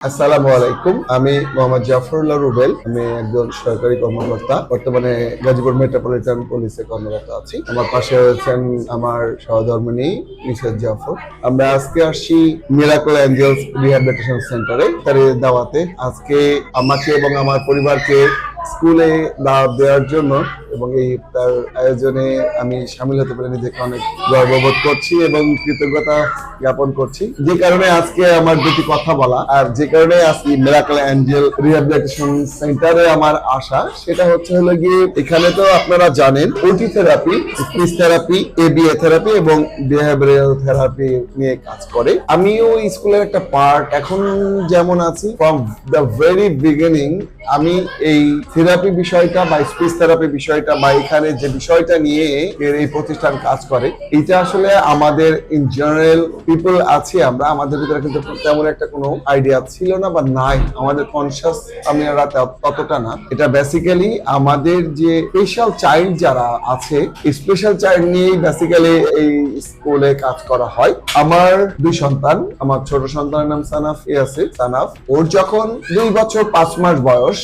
আসসালামু আলাইকুম। আমি মোহাম্মদ জাফরুল্লাহ রুবেল। আমি একজন সরকারি কর্মকর্তা, বর্তমানে গাজীপুর মেট্রোপলিটন পুলিশে কর্মরত আছি। আমার পাশে রয়েছেন আমার সহধর্মিণী মিসেস জাফর। আমরা আজকে আসছি মিরাকল এঞ্জেলস রিহ্যাবিলিটেশন সেন্টারে, তার দাওয়াতে। আজকে আমাকে এবং আমার পরিবারকে স্কুলে দাওয়াত দেওয়ার জন্য এবং এই তার আয়োজনে আমি সামিল হতে পেরে নিজেকে অনেক গর্ববোধ করছি এবং কৃতজ্ঞতা জ্ঞাপন করছি। যে কারণে আজকে আমার দুটি কথা বলা, আর যে কারণে আজকে মিরাকল এঞ্জেল রিহ্যাবিলিটেশন সেন্টারে আমার আসা, সেটা হলো গিয়ে এখানে তো আপনারা জানেন ওটি therapy, speech therapy, ABA therapy এবং বিহেভিয়ারাল থেরাপি নিয়ে কাজ করে। আমিও স্কুলের একটা পার্ট। এখন যেমন আছি, ফ্রম দ্য ভেরি বিগিনিং আমি এই থেরাপি বিষয়টা বা স্পিচ থেরাপি বিষয়টা বা এখানে যে বিষয়টা নিয়ে এই প্রতিষ্ঠান কাজ করে, এটা আসলে আমাদের ইন জেনারেল পিপল আছি আমরা, আমাদের ভিতরে কিন্তু তেমন একটা কোনো আইডিয়া ছিল না বা নাই, আমাদের কনসিয়াস আমরা ততটা না। এটা বেসিক্যালি আমাদের যে স্পেশাল চাইল্ড যারা আছে, স্পেশাল চাইল্ড নিয়েই বেসিক্যালি এই স্কুলে কাজ করা হয়। আমার দুই সন্তান, আমার ছোট সন্তানের নাম সানাফ ইয়াসির। সানাফ, ওর যখন 2 বছর 5 মাস বয়স,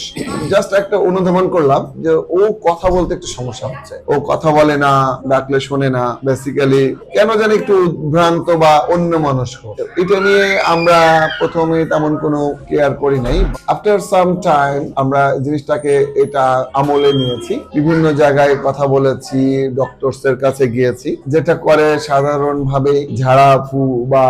জাস্ট একটা অনুধাবন করলাম যে ও কথা বলতে একটু সমস্যা হচ্ছে। ও কথা বলে না, ডাকলে শোনে না, বেসিক্যালি কেন জানি একটু ভ্রান্ত বা অন্য মনস্ক। এটা নিয়ে আমরা প্রথমে তেমন কোনো কেয়ার করি নাই। আফটার সাম টাইম আমরা জিনিসটাকে এটা আমলে নিয়েছি, বিভিন্ন জায়গায় কথা বলেছি, ডক্টরস এর কাছে গিয়েছি। যেটা করে সাধারণ ভাবে ঝাড়া ফু বা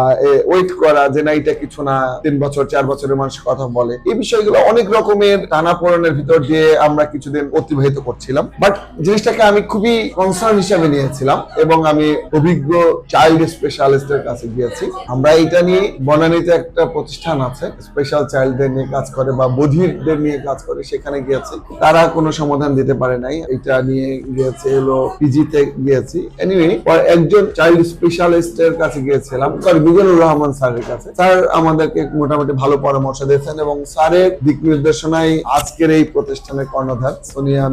ওয়েট করা, যে না এটা কিছু না, 3 বছর 4 বছরের মানুষ কথা বলে, এই বিষয়গুলো অনেক রকমের টানাপোড়েনের ভিতর দিয়ে আমরা কিছুদিন অতিবাহিত করছিলাম। বাট জিনিসটাকে আমি খুবই কনসার্ন হিসেবে নিয়েছিলাম এবং আমি অভিজ্ঞ চাইল্ড স্পেশালিস্টের কাছে গিয়েছি। আমরা এটা নিয়ে বনানীতে একটা প্রতিষ্ঠান আছে, স্পেশাল চাইল্ডদের নিয়ে কাজ করে বা বধিরদের নিয়ে কাজ করে, সেখানে গিয়েছি। তারা কোনো সমাধান দিতে পারে নাই। এটা নিয়ে গিয়েছে হলো পিজিতে গিয়েছি। এনিওয়ে, একজন চাইল্ড স্পেশালিস্টের কাছে গিয়েছিলাম, সরি মিজানুর রহমান স্যারের কাছে। স্যার আমাদেরকে মোটামুটি ভালো পরামর্শ দিয়েছেন এবং স্যারের দিক নির্দেশনায় আজকের এই প্রতিষ্ঠানের কর্ণধার সোনিয়া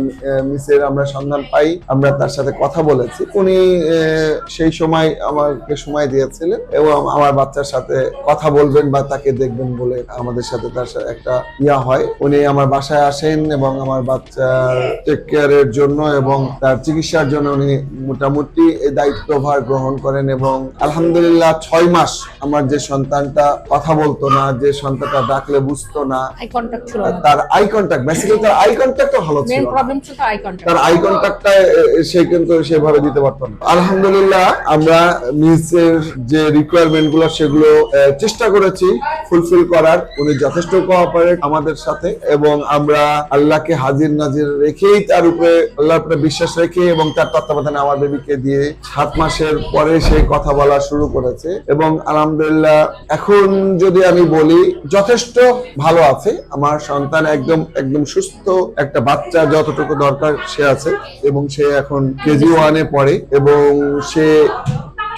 মিসের আমরা সন্ধান পাই। আমরা তার সাথে কথা বলেছি। উনি সেই সময় আমাকে সময় দিয়েছিলেন এবং আমার বাচ্চার সাথে কথা বলবেন বা তাকে দেখবেন বলে আমাদের সাথে তার সাথে একটা হয়। উনি আমার বাসায় আসেন এবং আমার বাচ্চার টেক কেয়ারের জন্য এবং তার চিকিৎসার জন্য উনি মোটামুটি এই দায়িত্বভার গ্রহণ করেন এবং আলহামদুলিল্লাহ 6 মাস আমার যে সন্তানটা কথা বলতো না, যে সন্তানটা ডাকলে বুঝতো না, তার আই কন্টাক্ট, বেসিক্যালি তার আই কন্টাক্টটা ভালো ছিল। মেইন প্রবলেম ছিল আই কন্টাক্ট। তার আই কন্টাক্টটা সে কিন্তু সেভাবে দিতে পারতো না। আলহামদুলিল্লাহ আমরা মিসের যে রিকোয়ারমেন্ট গুলো সেগুলো চেষ্টা করেছি ফুলফিল করার। উনি যথেষ্ট কোঅপারেট আমাদের সাথে এবং আমরা আল্লাহকে হাজির নাজির রেখেই, তার উপরে আল্লাহর উপরে বিশ্বাস রেখে এবং তার তত্ত্বাবধানে আমার বেবিকে দিয়ে 7 মাসের পরে সে কথা বলা শুরু করেছে এবং আলহামদুলিল্লাহ এখন যদি আমি বলি যথেষ্ট ভালো আছে। আমার সন্তান একদম সুস্থ একটা বাচ্চা, যতটুকু দরকার সে আছে এবং সে এখন কেজি 1-এ পড়ে এবং সে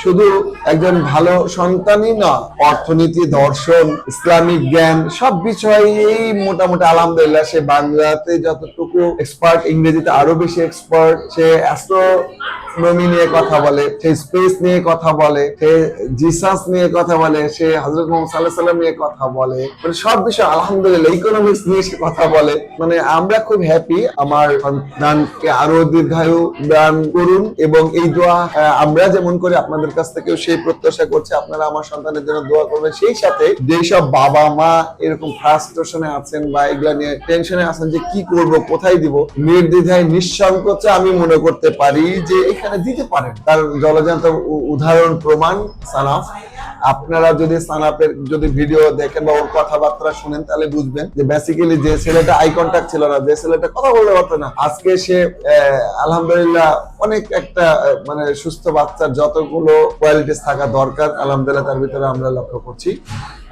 শুধু একজন ভালো সন্তানই না, অর্থনীতি, দর্শন, ইসলামিক জ্ঞান সব বিষয়েই মোটামুটি আলহামদুলিল্লাহ সে বাংলাতে যতটুকু এক্সপার্ট, ইংরেজিতে আরো বেশি এক্সপার্ট। সে অ্যাস্ট্রোনমি নিয়ে কথা বলে, সে স্পেস নিয়ে কথা বলে, সে জিসাস নিয়ে কথা বলে, সে হযরত মুহাম্মদ সাল্লাল্লাহু আলাইহি ওয়াসাল্লাম নিয়ে কথা বলে, মানে সব বিষয় আলহামদুলিল্লাহ। ইকোনমিক্স নিয়ে সে কথা বলে। মানে আমরা খুব হ্যাপি। আমার সন্তানকে আরো দীর্ঘায়ু দান করুন এবং এই দোয়া আমরা যেমন করি আপনাদের কাছ থেকেও সেই প্রত্যাশা করছি, আপনারা আমার সন্তানের জন্য দোয়া করবেন। সেই সাথে যেসব বাবা মা এরকম ফ্রাস্ট্রেশনে আছেন বা এগুলা নিয়ে টেনশনে আছেন যে কি করব, কোথায় দিব, নির্দ্বিধায় নিঃসংকোচে আমি মনে করতে পারি যে এখানে দিতে পারেন। তার জলজান্ত উদাহরণ প্রমাণ সানাফ। আপনারা যদি সানাফের যদি ভিডিও দেখেন বা ওর কথাবার্তা শুনেন তাহলে বুঝবেন যে বেসিক্যালি যে ছেলেটা আই কন্টাক্ট ছিল না, যে ছেলেটা কথা বলতে পারতো না, আজকে সে আলহামদুলিল্লাহ অনেক একটা মানে সুস্থ বাচ্চার যতগুলো কোয়ালিটিস থাকা দরকার আলহামদুলিল্লাহ তার ভিতরে আমরা লক্ষ্য করছি।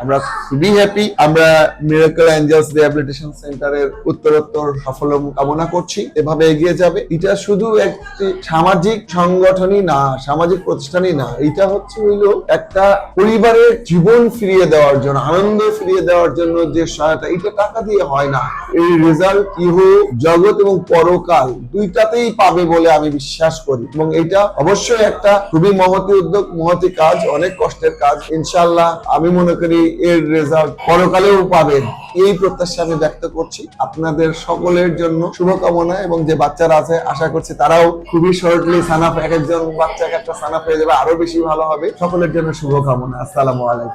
আমরা খুবই হ্যাপি। আমরা মিরাকল এঞ্জেলস রিহ্যাবিলিটেশন সেন্টারের উত্তরোত্তর সাফল্য কামনা করছি, এভাবে এগিয়ে যাবে। এটা শুধু একটি সামাজিক সংগঠনই না, সামাজিক প্রতিষ্ঠানই না, এটা হইলো একটা পরিবারের জীবন ফিরিয়ে দেওয়ার জন্য, আনন্দ ফিরিয়ে দেওয়ার জন্য যে সহায়তা, এটা টাকা দিয়ে হয় না। এই রেজাল্ট ইহ জগৎ এবং পরকাল দুইটাতেই পাবে বলে আমি বিশ্বাস করি এবং এটা অবশ্যই একটা খুবই মহতি উদ্যোগ, মহতি কাজ, অনেক কষ্টের কাজ। ইনশাআল্লাহ আমি মনে করি এর রেজাল্ট পরকালেও পাবেন, এই প্রত্যাশা আমি ব্যক্ত করছি। আপনাদের সকলের জন্য শুভকামনা, এবং যে বাচ্চারা আছে আশা করছি তারাও খুবই শর্টলি সানাফ, এক একজন বাচ্চা একটা সানাফ হয়ে যাবে, আরো বেশি ভালো হবে। সকলের জন্য শুভকামনা। আসসালামু আলাইকুম।